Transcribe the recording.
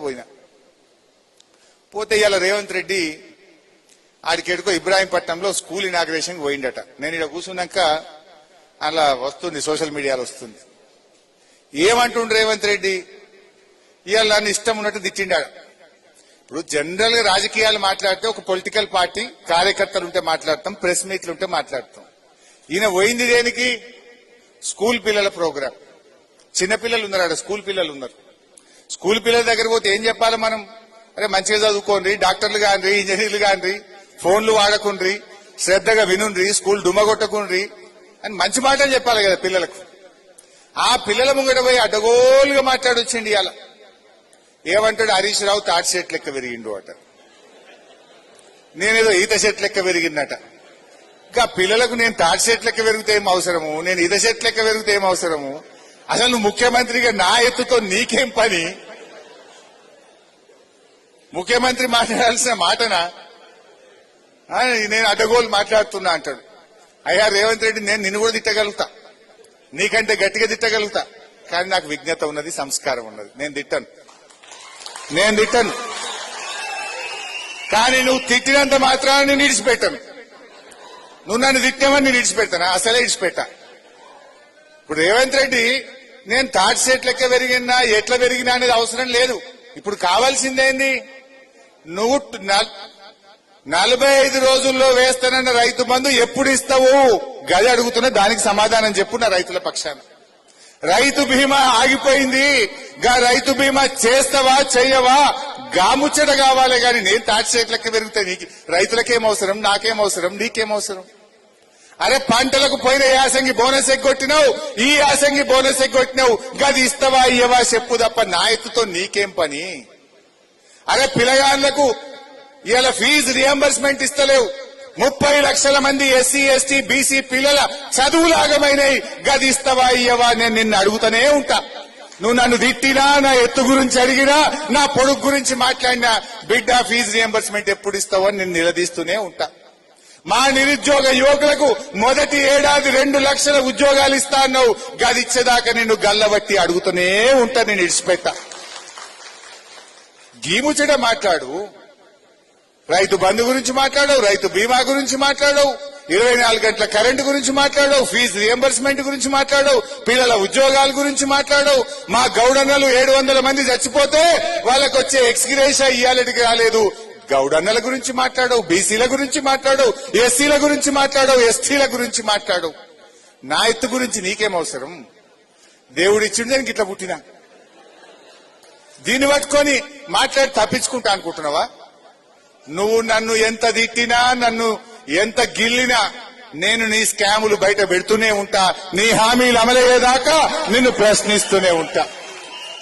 పోయినా పోతే ఇవాళ రేవంత్ రెడ్డి ఆడికెడుకో ఇబ్రాహీంపట్నంలో స్కూల్ ఇనాగ్రేషన్ పోయిండట. నేను ఇక్కడ కూర్చున్నాక అలా వస్తుంది, సోషల్ మీడియాలో వస్తుంది. ఏమంటుండు రేవంత్ రెడ్డి? ఇవాళ నన్ను ఇష్టం ఉన్నట్టు తిట్టిండాడు. ఇప్పుడు జనరల్ గా రాజకీయాలు మాట్లాడితే ఒక పొలిటికల్ పార్టీ కార్యకర్తలు ఉంటే మాట్లాడతాం, ప్రెస్ మీట్లు ఉంటే మాట్లాడతాం. ఈయన పోయింది దేనికి? స్కూల్ పిల్లల ప్రోగ్రాం. చిన్నపిల్లలు ఉన్నారు, స్కూల్ పిల్లలు ఉన్నారు. స్కూల్ పిల్లల దగ్గర పోతే ఏం చెప్పాలి మనం? అరే మంచిగా చదువుకోండి, డాక్టర్లు కాండ్రి, ఇంజనీర్లు కాండ్రి, ఫోన్లు వాడకుండ్రి, శ్రద్ధగా వినుండ్రి, స్కూల్ డుమ్మగొట్టకుండ్రి అని మంచి మాటలు చెప్పాలి కదా పిల్లలకు. ఆ పిల్లల ముంగట పోయి అడ్డగోలుగా మాట్లాడొచ్చిండి. ఇవాళ ఏమంటాడు? హరీష్ రావు తాటి చెట్టు లెక్క పెరిగిండు అట, నేనేదో ఈత చెట్టు లెక్క పెరిగిందట. ఇంకా పిల్లలకు నేను తాటి చెట్టు లెక్క పెరిగితే ఏం అవసరము, నేను ఈత చెట్టు లెక్క పెరిగితే ఏం అవసరము? అసలు నువ్వు ముఖ్యమంత్రిగా నా ఎత్తుతో నీకేం పని? ముఖ్యమంత్రి మాట్లాడాల్సిన మాటనా? నేను అడ్డగోలు మాట్లాడుతున్నా అంటాడు. అయ్యా రేవంత్ రెడ్డి, నేను నిన్ను కూడా తిట్టగలుగుతా, నీకంటే గట్టిగా తిట్టగలుగుతా, కానీ నాకు విజ్ఞత ఉన్నది, సంస్కారం ఉన్నది. నేను తిట్టను. కానీ నువ్వు తిట్టినంత మాత్రాన నేను విడిచిపెట్టాను. నువ్వు నన్ను తిట్టామని నేను విడిచిపెట్టానా? అసలే విడిచిపెట్టా. ఇప్పుడు రేవంత్ రెడ్డి నేను తాటి చెట్టు లెక్క పెరిగినా ఎట్లా పెరిగినా అనేది అవసరం లేదు. ఇప్పుడు కావాల్సిందేంది? నువ్వు 45 రోజుల్లో వేస్తానన్న రైతు బంధు ఎప్పుడు ఇస్తావు? గది అడుగుతున్నా, దానికి సమాధానం చెప్పు నా రైతుల పక్షాన. రైతు బీమా ఆగిపోయింది, గా రైతు బీమా చేస్తావా చెయ్యవా? గాముచ్చట కావాలి. గాని నేను తాటి చెట్టు లెక్క పెరిగితే నీకు రైతులకేం అవసరం, నాకేం అవసరం, నీకేం అవసరం? అరే పంటలకు పోయిన యాసంగి బోనస్ ఎగ్గొట్టినావు, ఈ యాసంగి బోనస్ ఎగ్గొట్టినావు, గది ఇస్తావా ఇయ్యవా చెప్పు తప్ప నా ఎత్తుతో నీకేం పని? అరే పిల్లగాళ్లకు ఇవాళ ఫీజు రియంబర్స్మెంట్ ఇస్తలేవు. 30 లక్షల మంది ఎస్సీ ఎస్టీ బీసీ పిల్లల చదువులాగమైనవి, గది ఇస్తావా ఇయ్యవా? నేను నిన్ను అడుగుతూనే ఉంటా. నువ్వు నన్ను తిట్టినా, నా ఎత్తు గురించి అడిగినా, నా పొడుగు గురించి మాట్లాడినా, బిడ్డ ఫీజు రియంబర్స్మెంట్ ఎప్పుడు ఇస్తావో నేను నిలదీస్తూనే ఉంటా. మా నిరుద్యోగ యువకులకు మొదటి ఏడాది 2 లక్షల ఉద్యోగాలు ఇస్తా అన్నావు, గది ఇచ్చేదాకా నిన్ను గల్లబట్టి అడుగుతూనే ఉంటా, నేను ఇడిచిపెట్టా. గీముచ్చట మాట్లాడు. రైతు బంధు గురించి మాట్లాడవు, రైతు బీమా గురించి మాట్లాడవు, 24 గంటల కరెంటు గురించి మాట్లాడవు, ఫీజు రియంబర్స్మెంట్ గురించి మాట్లాడవు, పిల్లల ఉద్యోగాల గురించి మాట్లాడవు. మా గౌడన్నలు 700 మంది చచ్చిపోతే వాళ్ళకు వచ్చే ఎక్స్గ్రేషియా ఇయ్యాలటికి రాలేదు. గౌడన్నల గురించి మాట్లాడవు, బీసీల గురించి మాట్లాడవు, ఎస్సీల గురించి మాట్లాడవు, ఎస్టీల గురించి మాట్లాడవు. నా ఎత్తు గురించి నీకేం అవసరం? దేవుడిచ్చిండు నేను గిట్ల పుట్టినా. దీన్ని పట్టుకొని మాట్లాడి తప్పించుకుంటా అనుకుంటున్నావా? నువ్వు నన్ను ఎంత తిట్టినా, నన్ను ఎంత గిల్లినా, నేను నీ స్కాములు బయట పెడుతూనే ఉంటా. నీ హామీలు అమలయ్యేదాకా నిన్ను ప్రశ్నిస్తూనే ఉంటా.